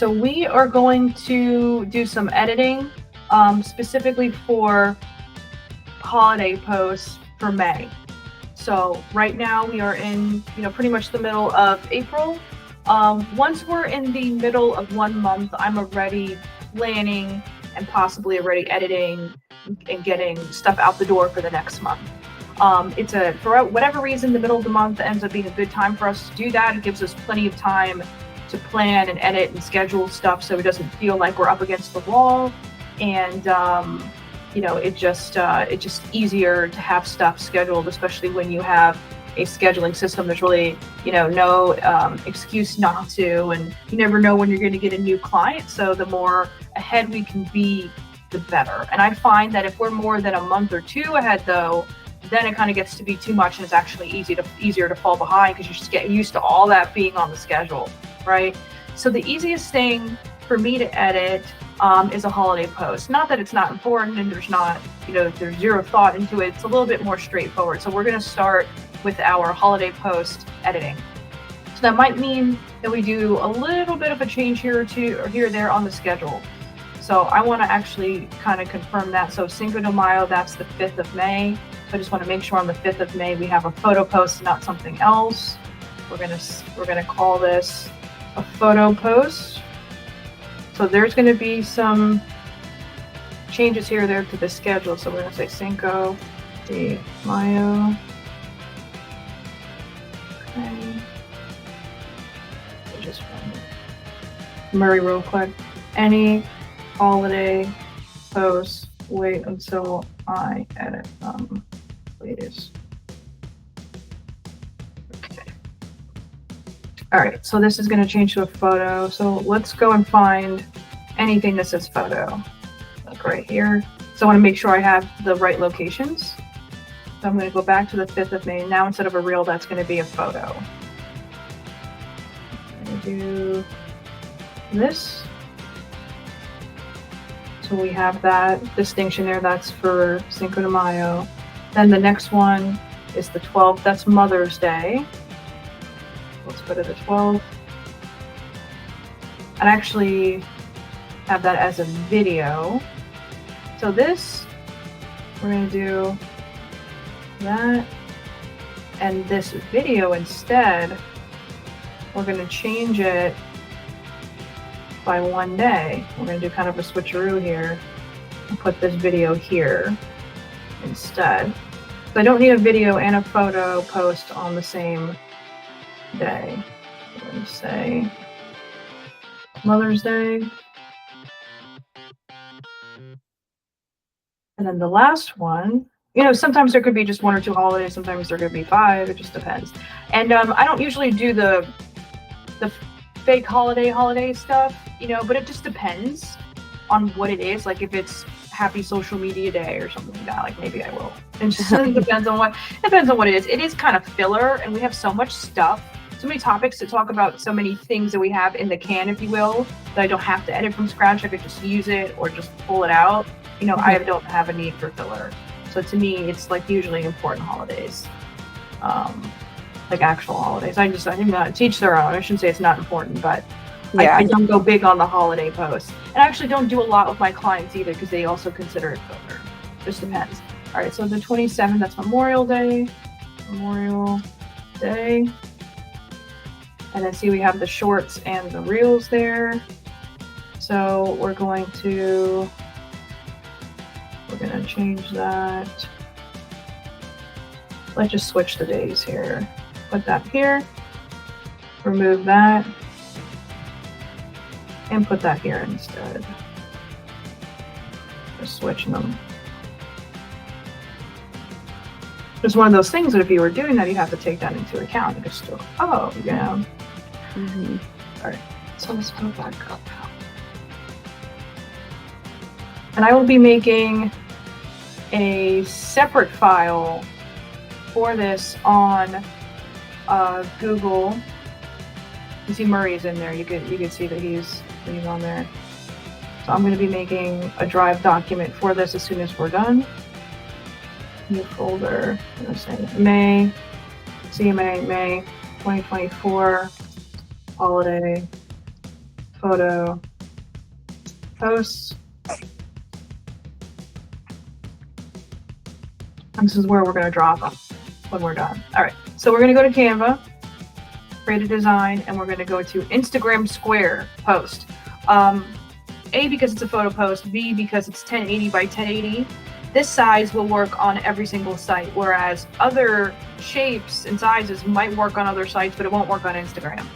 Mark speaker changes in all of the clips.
Speaker 1: so we are going to do some editing specifically for holiday posts for May. So right now we are in, pretty much the middle of April. Once we're in the middle of 1 month, I'm already planning and possibly already editing and getting stuff out the door for the next month. For whatever reason, the middle of the month ends up being a good time for us to do that. It gives us plenty of time to plan and edit and schedule stuff so it doesn't feel like we're up against the wall. And it's just easier to have stuff scheduled, especially when you have a scheduling system. There's really, no excuse not to, and you never know when you're going to get a new client. So the more ahead we can be, the better. And I find that if we're more than a month or two ahead, though, then it kind of gets to be too much, and it's actually easier to fall behind because you just get used to all that being on the schedule, right? So the easiest thing for me to edit is a holiday post. Not that it's not important and there's zero thought into it. It's a little bit more straightforward. So we're going to start with our holiday post editing. So that might mean that we do a little bit of a change here or there on the schedule. So I want to actually kind of confirm that. So Cinco de Mayo, that's the 5th of May. So I just want to make sure on the 5th of May we have a photo post, not something else. We're gonna call this a photo post. So there's going to be some changes here or there to the schedule. So we're going to say Cinco de Mayo. Okay. Just Murray real quick. Any holiday posts, wait until I edit them, please. Okay. All right, so this is going to change to a photo. So let's go and find anything that says photo, like right here. So I want to make sure I have the right locations. So I'm going to go back to the 5th of May. Now instead of a reel, that's going to be a photo. I'm going to do this. So we have that distinction there. That's for Cinco de Mayo. Then the next one is the 12th. That's Mother's Day. Let's go to the 12th. I actually have that as a video. So this, we're going to do that. And this video instead, we're going to change it by 1 day. We're going to do kind of a switcheroo here and put this video here instead. So I don't need a video and a photo post on the same day. Let me say Mother's Day. And then the last one, sometimes there could be just 1 or 2 holidays, sometimes there could be 5, it just depends. And I don't usually do the fake holiday stuff, but it just depends on what it is. Like if it's Happy Social Media Day or something like that, like maybe I will. It just depends on what it is. It is kind of filler, and we have so much stuff, so many topics to talk about, so many things that we have in the can, if you will, that I don't have to edit from scratch. I could just use it or just pull it out. I don't have a need for filler. So to me, it's like usually important holidays, like actual holidays. I think teach their own. I shouldn't say it's not important, but yeah. I don't go big on the holiday posts. And I actually don't do a lot with my clients either because they also consider it filler. Just depends. All right, so the 27th, that's Memorial Day. And then see, we have the shorts and the reels there. So we're going to change that. Let's just switch the days here. Put that here, remove that, and put that here instead. Just switching them. It's one of those things that if you were doing that, you have to take that into account. You just go, Mm-hmm. All right, so let's go back up. And I will be making a separate file for this on Google. You see Murray's in there. You can see that he's on there. So I'm going to be making a Drive document for this as soon as we're done. New folder. I'm going to say May, CMA, May 2024 holiday photo posts. And this is where we're going to drop them when we're done. All right, so we're going to go to Canva, create a design, and we're going to go to Instagram Square post. A, because it's a photo post. B, because it's 1080 by 1080. This size will work on every single site, whereas other shapes and sizes might work on other sites, but it won't work on Instagram.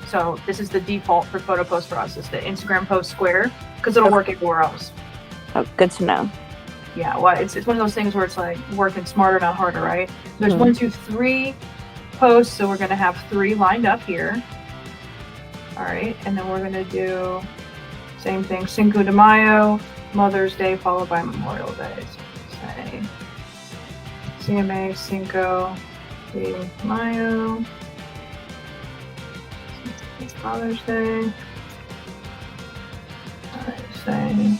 Speaker 1: So this is the default for photo post for us, is the Instagram post square, because it'll work everywhere else.
Speaker 2: Oh, good to know.
Speaker 1: Yeah, well, it's one of those things where it's like working smarter, not harder, right? There's 1, 2, 3 posts, so we're going to have 3 lined up here. All right, and then we're going to do same thing, Cinco de Mayo, Mother's Day, followed by Memorial Day. So say CMA Cinco de Mayo. It's Mother's Day. All right, say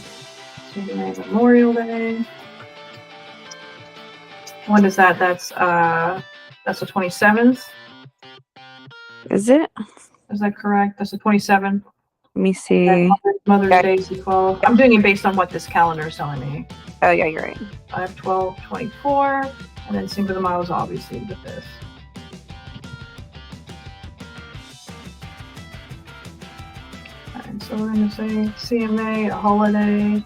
Speaker 1: CMA Memorial Day. When is that? That's the 27th.
Speaker 2: Is it?
Speaker 1: Is that correct? That's the 27th.
Speaker 2: Let me see.
Speaker 1: Mother's Day is the 12th. I'm doing it based on what this calendar is telling me.
Speaker 2: Oh, yeah, you're right.
Speaker 1: I have 12, 24, and then Cinco de Mayo is obviously the 5th. All right, so we're going to say CMA, a holiday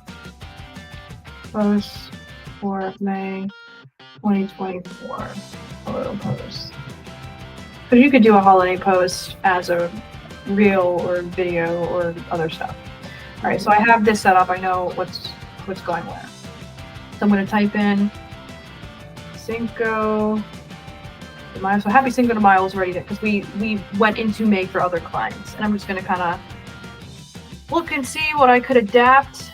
Speaker 1: post for May 2024. Photo post. Because you could do a holiday post as a reel or video or other stuff. All right, so I have this set up. I know what's going where. So I'm going to type in Cinco de Mayo. So happy Cinco de Mayo is ready because we went into May for other clients, and I'm just going to kind of look and see what I could adapt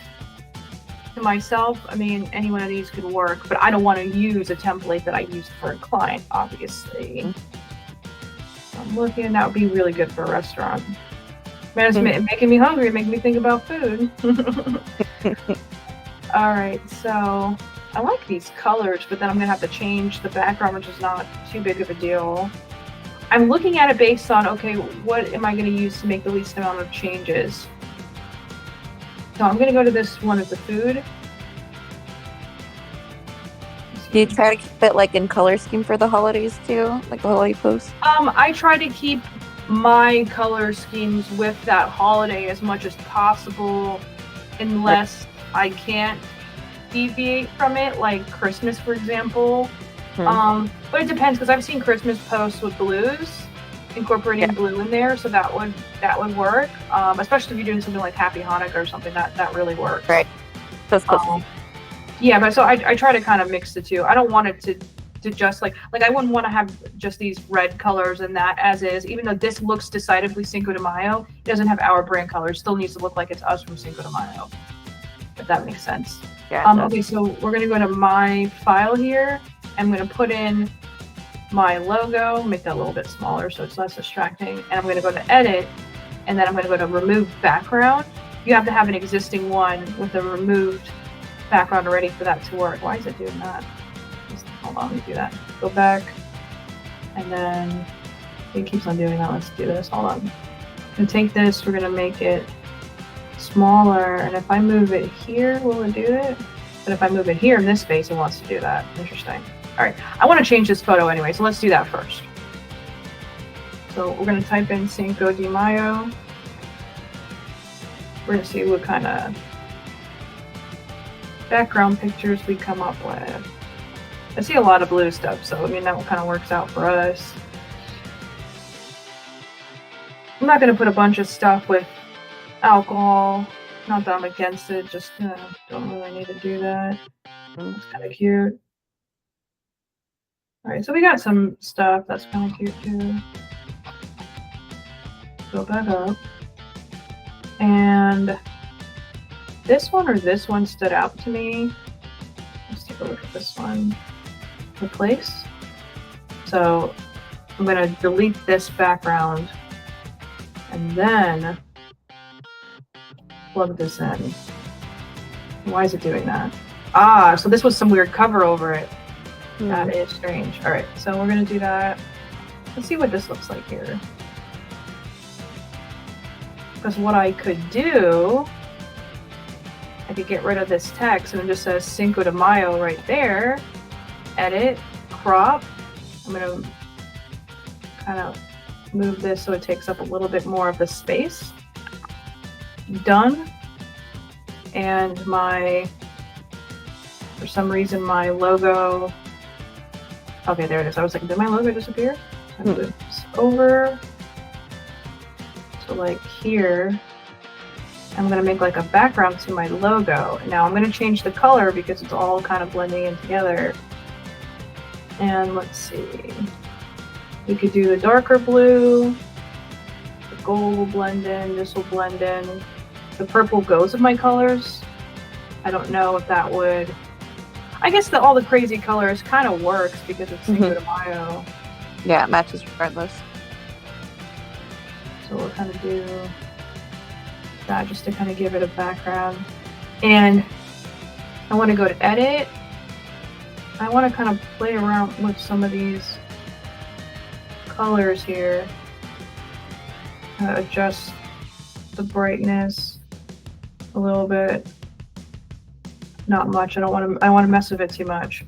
Speaker 1: to myself. I mean, any one of these could work, but I don't want to use a template that I used for a client, obviously. I'm looking, that would be really good for a restaurant. Man, it's making me hungry, making me think about food. All right, so I like these colors, but then I'm gonna have to change the background, which is not too big of a deal. I'm looking at it based on, okay, what am I gonna use to make the least amount of changes? So I'm gonna go to this one as the food.
Speaker 2: Do you try to keep it like in color scheme for the holidays too, like the holiday post?
Speaker 1: I try to keep my color schemes with that holiday as much as possible, unless I can't deviate from it, like Christmas, for example. But it depends, because I've seen Christmas posts with blues, incorporating blue in there, so that would work. Especially if you're doing something like Happy Hanukkah or something, that really works.
Speaker 2: Right. So it's close.
Speaker 1: Yeah, but so I try to kind of mix the two. I don't want it to just like I wouldn't want to have just these red colors and that as is, even though this looks decidedly Cinco de Mayo, it doesn't have our brand colors. Still needs to look like it's us from Cinco de Mayo, if that makes sense.
Speaker 2: Yeah.
Speaker 1: Okay, so we're going to go to my file here. I'm going to put in my logo, make that a little bit smaller so it's less distracting. And I'm going to go to edit, and then I'm going to go to remove background. You have to have an existing one with a removed background already for that to work. Why is it doing that? Hold on, let me do that. Go back, and then it keeps on doing that. Let's do this. Hold on. I'm going to take this, we're going to make it smaller, and if I move it here, will it do it? But if I move it here in this space, it wants to do that. Interesting. All right, I want to change this photo anyway, so let's do that first. So we're going to type in Cinco de Mayo. We're going to see what kind of background pictures we come up with. I see a lot of blue stuff, so I mean that kind of works out for us. I'm not going to put a bunch of stuff with alcohol. Not that I'm against it, just don't really need to do that. It's kind of cute. All right, so we got some stuff that's kind of cute too. Go back up. And this one or this one stood out to me. Let's take a look at this one. Replace. So I'm going to delete this background and then plug this in. Why is it doing that? Ah, so this was some weird cover over it. That is strange. All right, so we're going to do that. Let's see what this looks like here. Because what I could do, I could get rid of this text and it just says Cinco de Mayo right there. Edit, crop. I'm going to kind of move this so it takes up a little bit more of the space. Done. And for some reason, my logo, okay, there it is. I was like, did my logo disappear? I move this over. So like here, I'm gonna make like a background to my logo. Now I'm gonna change the color because it's all kind of blending in together. And let's see, we could do the darker blue, the gold will blend in, this will blend in. The purple goes with my colors. I don't know if that would, I guess all the crazy colors kind of works because it's Cinco de Mayo.
Speaker 2: Yeah, it matches regardless.
Speaker 1: So we'll kind of do that just to kind of give it a background. And I want to go to edit. I want to kind of play around with some of these colors here. Adjust the brightness a little bit. Not much. I want to mess with it too much.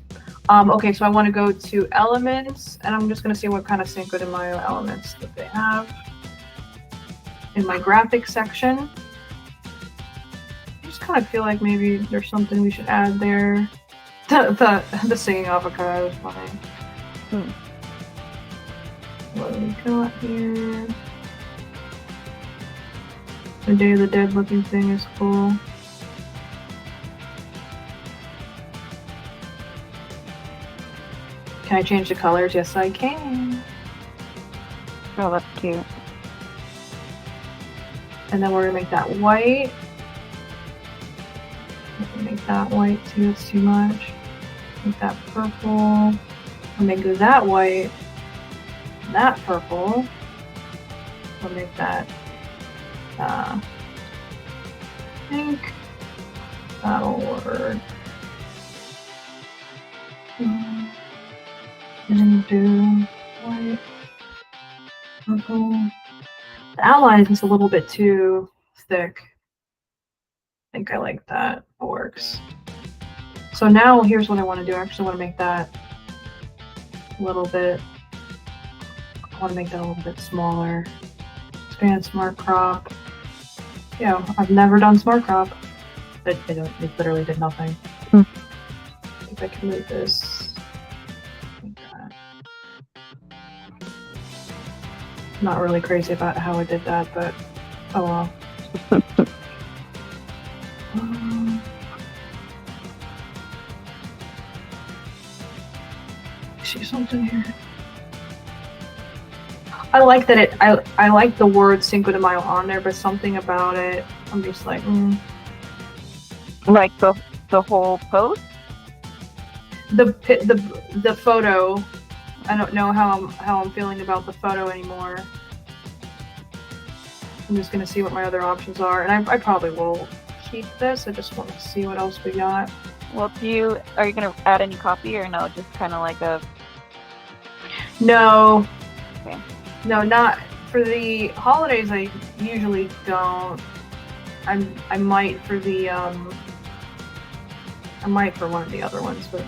Speaker 1: Okay, so I want to go to elements, and I'm just going to see what kind of Cinco de Mayo elements that they have. In my graphics section, I just kind of feel like maybe there's something we should add there. The singing avocado is funny. What do we got here? The Day of the Dead looking thing is cool. Can I change the colors? Yes, I can.
Speaker 2: Oh, that's cute.
Speaker 1: And then we're gonna make that white. Make that white too, it's too much. Make that purple. I'll make that white. That purple. I'll make that pink. That'll work. And then do white, purple. The outline is a little bit too thick. I think I like that. It works. So now here's what I want to do. I actually want to make that a little bit. I want to make that a little bit smaller. Expand smart crop. Yeah, I've never done smart crop. It literally did nothing. I think I can move this. Like that. Not really crazy about how I did that, but oh well. See something here. I like that I like the word Cinco de Mayo on there, but something about it, I'm just like,
Speaker 2: Like the whole post?
Speaker 1: The photo. I don't know how I'm feeling about the photo anymore. I'm just gonna see what my other options are, and I probably will keep this. I just want to see what else we got.
Speaker 2: Well, are you gonna add any copy or no? Just kind of like a.
Speaker 1: No.
Speaker 2: Okay.
Speaker 1: No, not for the holidays. I usually don't. I might for the I might for one of the other ones, but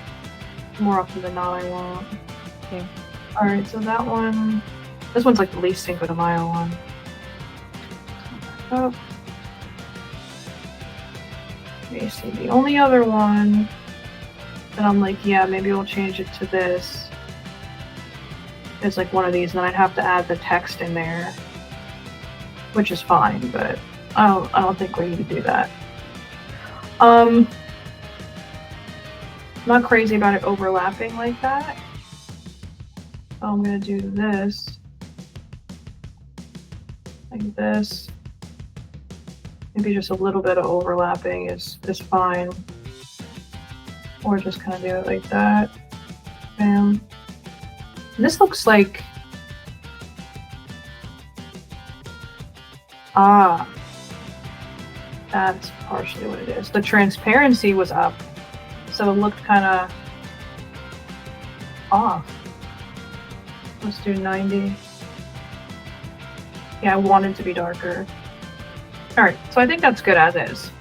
Speaker 1: more often than not, I won't.
Speaker 2: Okay.
Speaker 1: All right, so that one. This one's like the least Cinco de Mayo one. Oh. Let me see. The only other one that I'm like, yeah, maybe we'll change it to this. It's like one of these, and then I'd have to add the text in there, which is fine, but I don't think we need to do that. Not crazy about it overlapping like that. So I'm gonna do this, like this. Maybe just a little bit of overlapping is fine, or just kind of do it like that. Bam. And this looks like, that's partially what it is. The transparency was up, so it looked kind of off. Let's do 90. Yeah, I want it to be darker. All right, so I think that's good as is.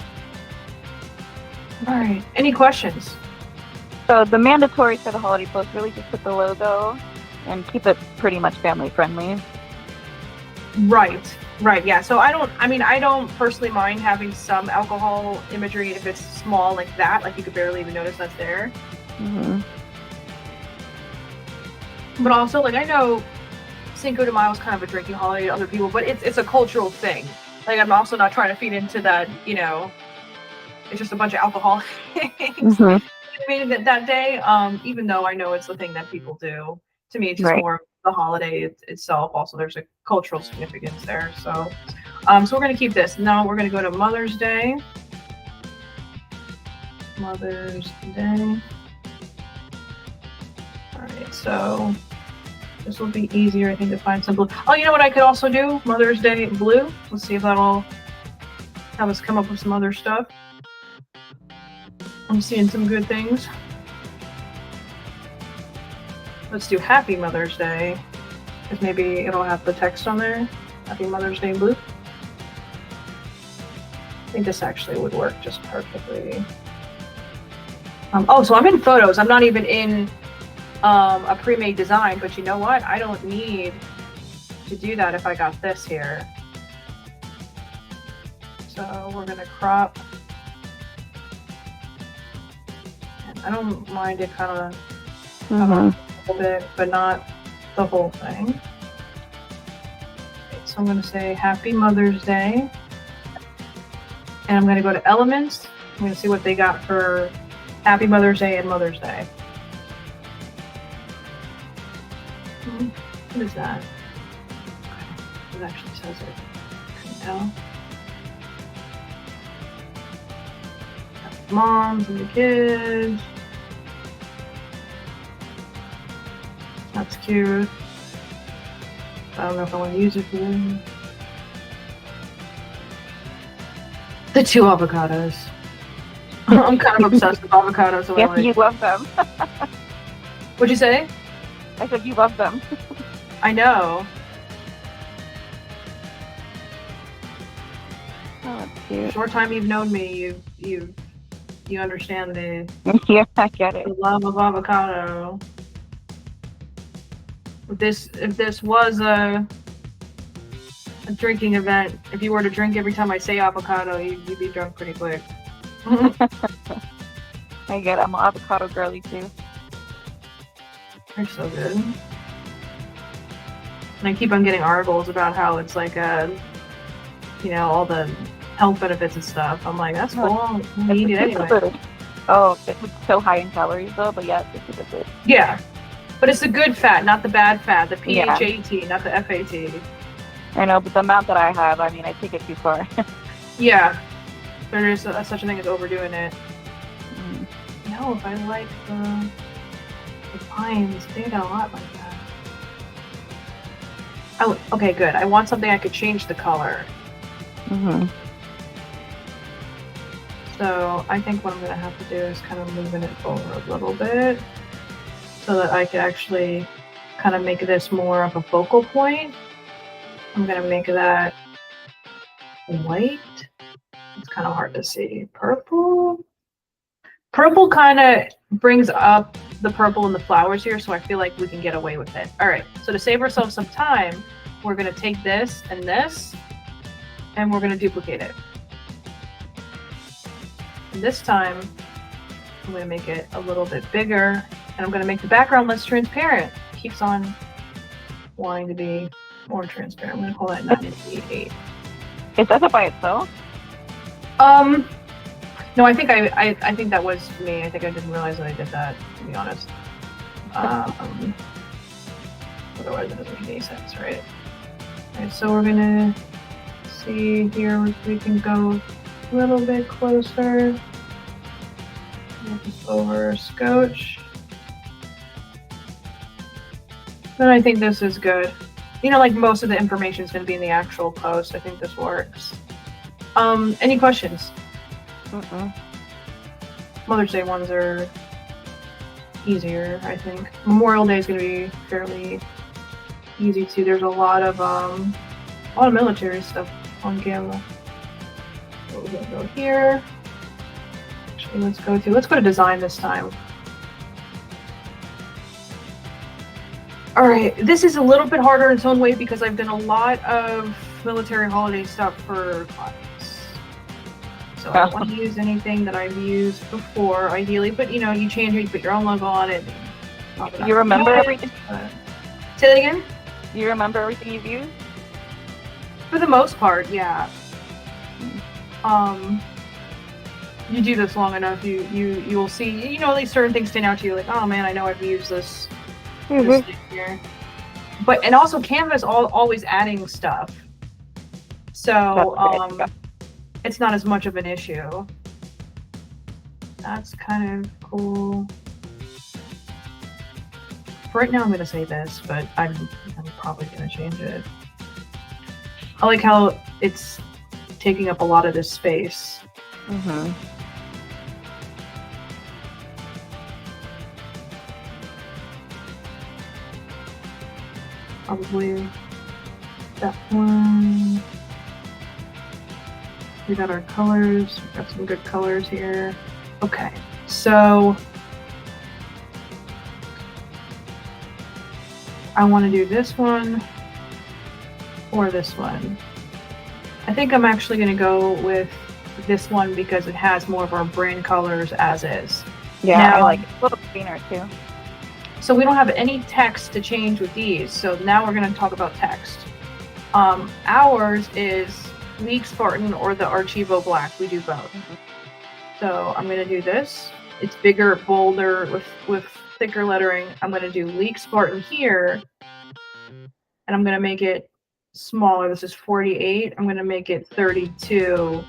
Speaker 1: All right, any questions?
Speaker 2: So the mandatory for the holiday post, really just put the logo and keep it pretty much family friendly.
Speaker 1: Right, yeah. So I don't personally mind having some alcohol imagery if it's small like that, like you could barely even notice that's there.
Speaker 2: Mm-hmm.
Speaker 1: But also, like, I know Cinco de Mayo is kind of a drinking holiday to other people, but it's a cultural thing. Like, I'm also not trying to feed into that, it's just a bunch of alcohol.
Speaker 2: Mm-hmm.
Speaker 1: I mean, that day, even though I know it's the thing that people do, to me, it's just
Speaker 2: Right.
Speaker 1: more the holiday itself. Also, there's a cultural significance there. So, so we're going to keep this. Now we're going to go to Mother's Day. Mother's Day. All right, so this will be easier, I think, to find some blue. Oh, you know what I could also do? Mother's Day blue. Let's see if that'll have us come up with some other stuff. I'm seeing some good things. Let's do Happy Mother's Day, because maybe it'll have the text on there. Happy Mother's Day blue. I think this actually would work just perfectly. Oh, so I'm in photos. I'm not even in a pre-made design, but you know what? I don't need to do that if I got this here. So we're gonna crop. And I don't mind it kind of a little bit, but not the whole thing. Okay, so I'm gonna say Happy Mother's Day. And I'm gonna go to Elements. I'm gonna see what they got for Happy Mother's Day and Mother's Day. What is that? Okay. It actually says it. No. Moms and the kids. That's cute. I don't know if I want to use it for them. The 2 avocados. I'm kind of obsessed with avocados. So
Speaker 2: Yeah, you love them.
Speaker 1: What'd you say?
Speaker 2: I said you love them.
Speaker 1: I know.
Speaker 2: Oh, that's cute.
Speaker 1: Short time you've known me, you understand the
Speaker 2: Yeah, I get it.
Speaker 1: love of avocado. If this was a drinking event, if you were to drink every time I say avocado, you'd be drunk pretty quick.
Speaker 2: I get it. I'm an avocado girly too.
Speaker 1: They're so good. And I keep on getting articles about how it's like all the health benefits and stuff. I'm like, that's cool. I eat it anyway.
Speaker 2: Food. Oh, it's so high in calories though, but yeah, it's a good food.
Speaker 1: Yeah. But it's the good fat, not the bad fat. The PHAT, not the FAT.
Speaker 2: I know, but the amount that I have, I mean, I take it too far.
Speaker 1: Yeah. There is such a thing as overdoing it. No, if I like the pines, they got a lot like that. Oh, okay, good. I want something I could change the color. So I think what I'm going to have to do is kind of moving it forward a little bit so that I could actually kind of make this more of a focal point. I'm going to make that white. It's kind of hard to see. Purple. Purple kind of brings up the purple in the flowers here, so I feel like we can get away with it. All right, so to save ourselves some time, we're going to take this, and we're going to duplicate it. And this time, I'm going to make it a little bit bigger, and I'm going to make the background less transparent. It keeps on wanting to be more transparent. I'm going to call that 98.
Speaker 2: Is that by itself?
Speaker 1: No, I think I think that was me. I think I didn't realize that I did that, to be honest. Otherwise it doesn't make any sense, right? Alright, so we're gonna see here if we can go a little bit closer. Just over scotch. Then I think this is good. Like most of the information is going to be in the actual post. I think this works. Any questions? Mother's Day ones are easier, I think. Memorial Day is going to be fairly easy too. There's a lot of military stuff on Canva. So we're gonna go here. Actually, let's go to design this time. All right, this is a little bit harder in its own way because I've done a lot of military holiday stuff for clients. So I don't want to use anything that I've used before, ideally, but you know, you change it, you put your own logo on it.
Speaker 2: You remember everything?
Speaker 1: Say that again?
Speaker 2: You remember everything you've used?
Speaker 1: For the most part, yeah. You do this long enough, you'll see, you know, at least certain things stand out to you, like, oh man, I know I've used this, this thing here. But, and also Canva's always adding stuff. So, it's not as much of an issue. That's kind of cool. For right now, I'm going to say this, but I'm probably going to change it. I like how it's taking up a lot of this space.
Speaker 2: Mm-hmm.
Speaker 1: Probably that one. We got our colors. We've got some good colors here. Okay, so I want to do this one or this one. I think I'm actually going to go with this one because it has more of our brand colors as is.
Speaker 2: Yeah,
Speaker 1: now,
Speaker 2: I like it. A little cleaner too.
Speaker 1: So we don't have any text to change with these. So now we're going to talk about text. Ours is League Spartan or the Archivo Black. We do both. Mm-hmm. So I'm going to do this. It's bigger, bolder, with thicker lettering. I'm going to do League Spartan here. And I'm going to make it smaller. This is 48. I'm going to make it 32.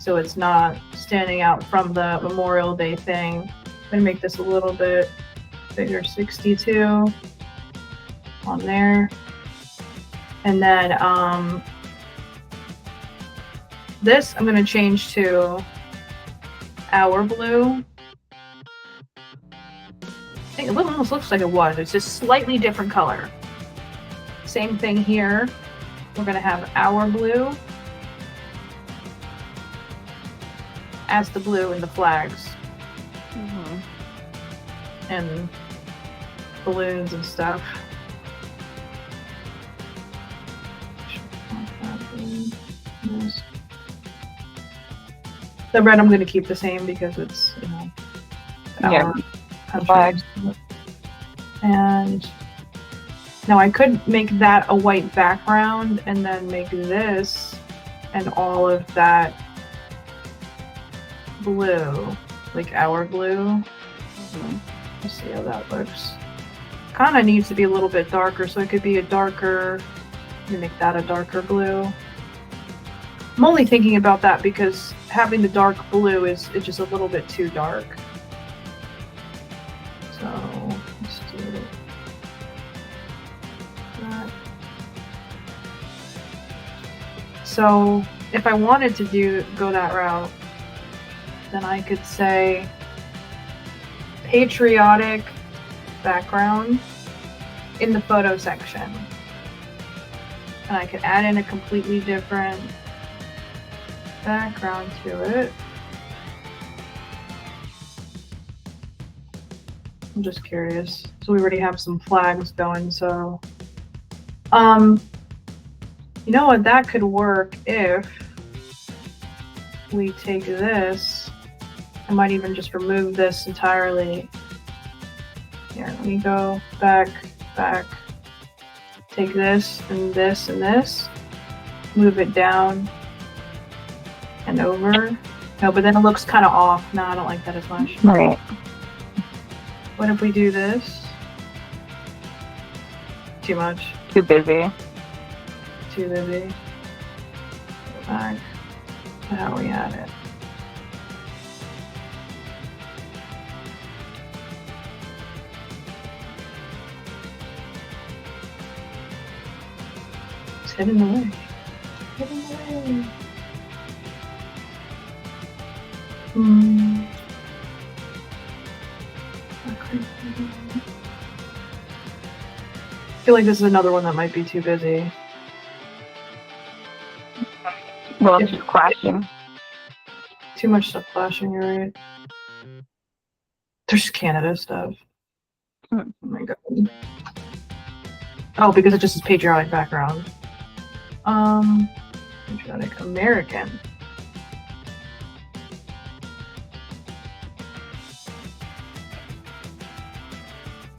Speaker 1: So it's not standing out from the Memorial Day thing. I'm going to make this a little bit bigger, 62 on there. And then this I'm going to change to our blue. I think it almost looks like it was. It's just slightly different color. Same thing here. We're going to have our blue as the blue in the flags.
Speaker 2: Mm-hmm.
Speaker 1: And balloons and stuff. The red I'm going to keep the same because it's, you know, our country. And now I could make that a white background and then make this and all of that blue, like our blue. Mm-hmm. Let's see how that looks. Kind of needs to be a little bit darker, so it could be a darker, let me make that a darker blue. I'm only thinking about that because having the dark blue is just a little bit too dark. So let's do that. So if I wanted to go that route, then I could say patriotic background in the photo section. And I could add in a completely different background to it. I'm just curious. So we already have some flags going, so you know what, that could work if we take this. I might even just remove this entirely. Here, let me go back, take this and this and this, move it down and over. No, but then it looks kind of off. No, I don't like that as much.
Speaker 2: Right.
Speaker 1: What if we do this? Too much.
Speaker 2: Too busy.
Speaker 1: Too busy. Go back to how we had it. It's hidden away. Hidden away. I feel like this is another one that might be too busy.
Speaker 2: Well, it's just crashing.
Speaker 1: too much stuff flashing, you're right. There's Canada stuff. Oh my god. Oh, because it just is patriotic background. Patriotic American.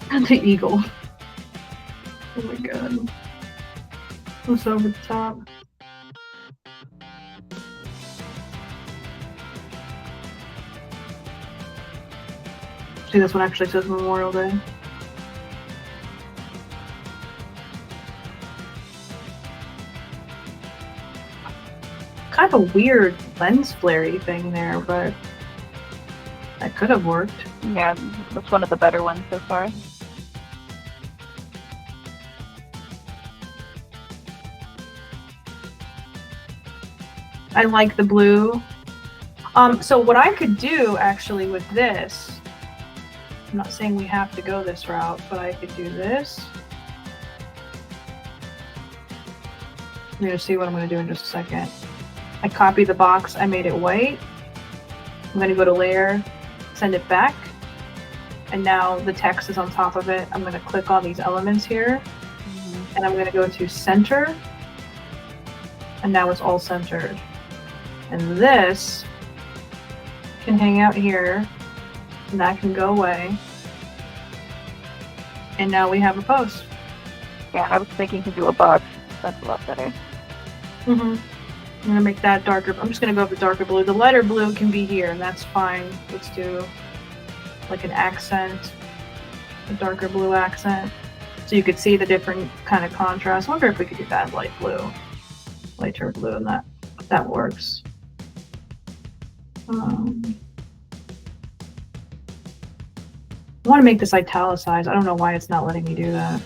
Speaker 1: The eagle. Oh my god. What's over the top? See, this one actually says Memorial Day. Kind of a weird lens flare-y thing there, but that could have worked.
Speaker 2: Yeah, that's one of the better ones so far.
Speaker 1: I like the blue. So what I could do actually with this, I'm not saying we have to go this route, but I could do this. You're gonna see what I'm gonna do in just a second. I copied the box, I made it white. I'm gonna go to layer, send it back. And now the text is on top of it. I'm gonna click on these elements here. And I'm gonna go to center. And now it's all centered. And this can hang out here, and that can go away. And now we have a post.
Speaker 2: Yeah, I was thinking to do a box. That's a lot better.
Speaker 1: I'm gonna make that darker. I'm just gonna go with the darker blue. The lighter blue can be here, and that's fine. Let's do like an accent, a darker blue accent. So you could see the different kind of contrast. I wonder if we could do that light blue, lighter blue, and that works. I want to make this italicized. I don't know why it's not letting me do that.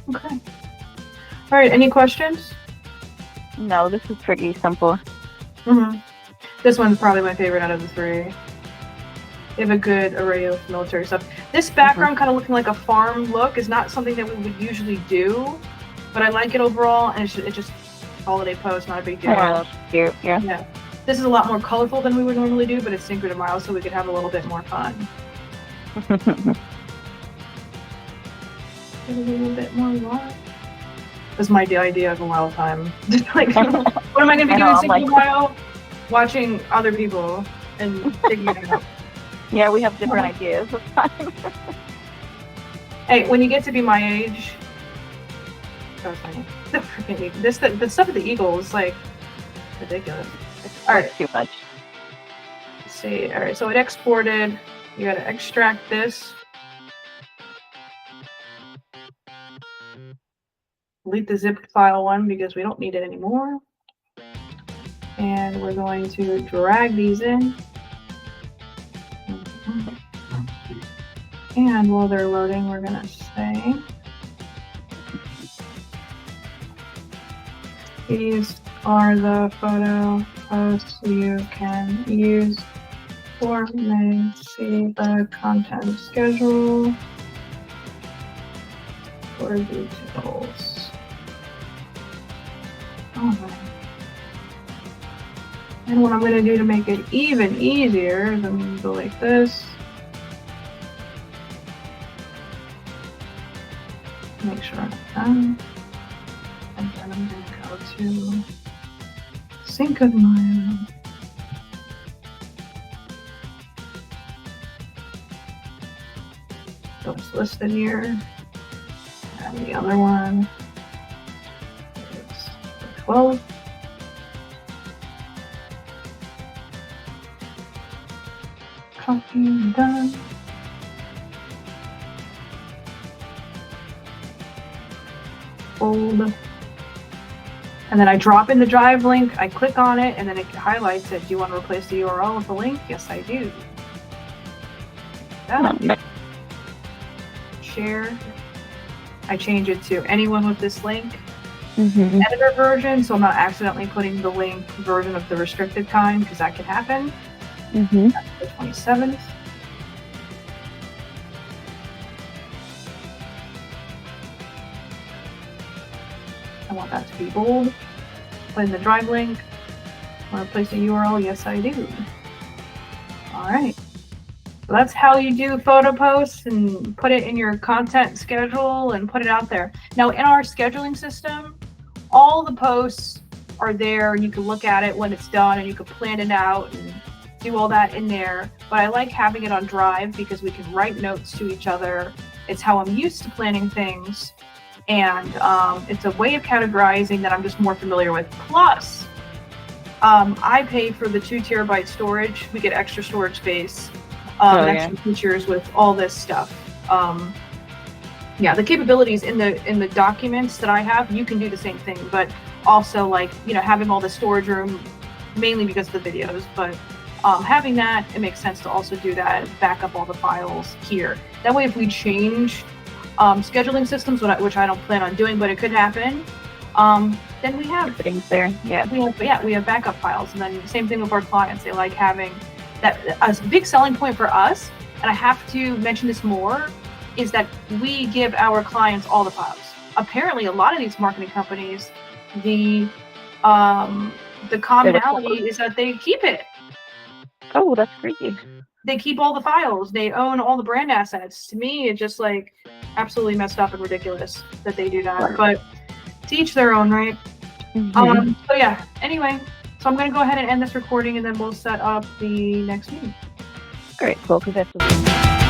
Speaker 1: Okay. All right, any questions?
Speaker 2: No, this is pretty simple.
Speaker 1: This one's probably my favorite out of the three. They have a good array of military stuff. This background kind of looking like a farm look is not something that we would usually do, but I like it overall, and it's just holiday post, not a big deal.
Speaker 2: Yeah.
Speaker 1: This is a lot more colorful than we would normally do, but it's Cinco de Mayo, so we could have a little bit more fun. A little bit more what? That's my idea of a wild time. Like, what am I going to be doing Cinco de Mayo? Watching other people and figuring it out.
Speaker 2: Yeah, we have different ideas.
Speaker 1: Hey, when you get to be my age, so funny. The stuff with the eagle is like ridiculous.
Speaker 2: All right, too much.
Speaker 1: Let's see. All right, so it exported. You got to extract this. Delete the zipped file one because we don't need it anymore. And we're going to drag these in. And while they're loading, we're going to say these are the photo posts you can use for May. See the content schedule for details. Alright. And what I'm going to do to make it even easier is I'm going to go like this. Make sure I'm done. And then I'm going to go to Cinco de Mayo. So it's listed here. And the other one is 12. Copy and done. Fold. And then I drop in the drive link, I click on it, and then it highlights it. Do you want to replace the URL with the link? Yes, I do. Share. I change it to anyone with this link. Editor version, so I'm not accidentally putting the link version of the restricted kind, because that can happen. That's the 27th. I want that to be bold. put in the drive link. Want to place a URL? Yes, I do. All right. So that's how you do photo posts and put it in your content schedule and put it out there. Now, in our scheduling system, all the posts are there, and you can look at it when it's done, and you can plan it out and do all that in there. But I like having it on Drive because we can write notes to each other. It's how I'm used to planning things, and it's a way of categorizing that I'm just more familiar with. Plus, I pay for the 2 terabyte storage. We get extra storage space, extra features with all this stuff. Yeah, the capabilities in the documents that I have, you can do the same thing, but also, like, you know, having all the storage room, mainly because of the videos, but having that, it makes sense to also do that, back up all the files here. That way, if we change scheduling systems, which I don't plan on doing, but it could happen, then we have
Speaker 2: things there. Yeah.
Speaker 1: We have backup files. And then same thing with our clients. They like having that. A big selling point for us, and I have to mention this more, is that we give our clients all the files. Apparently, a lot of these marketing companies, the commonality is that they keep it.
Speaker 2: Oh, that's crazy.
Speaker 1: They keep all the files. They own all the brand assets. To me, it's just like absolutely messed up and ridiculous that they do that.
Speaker 2: Right.
Speaker 1: But to each their own, right?
Speaker 2: Mm-hmm.
Speaker 1: So yeah, anyway, so I'm going to go ahead and end this recording, and then we'll set up the next meeting.
Speaker 2: All right, cool, because that's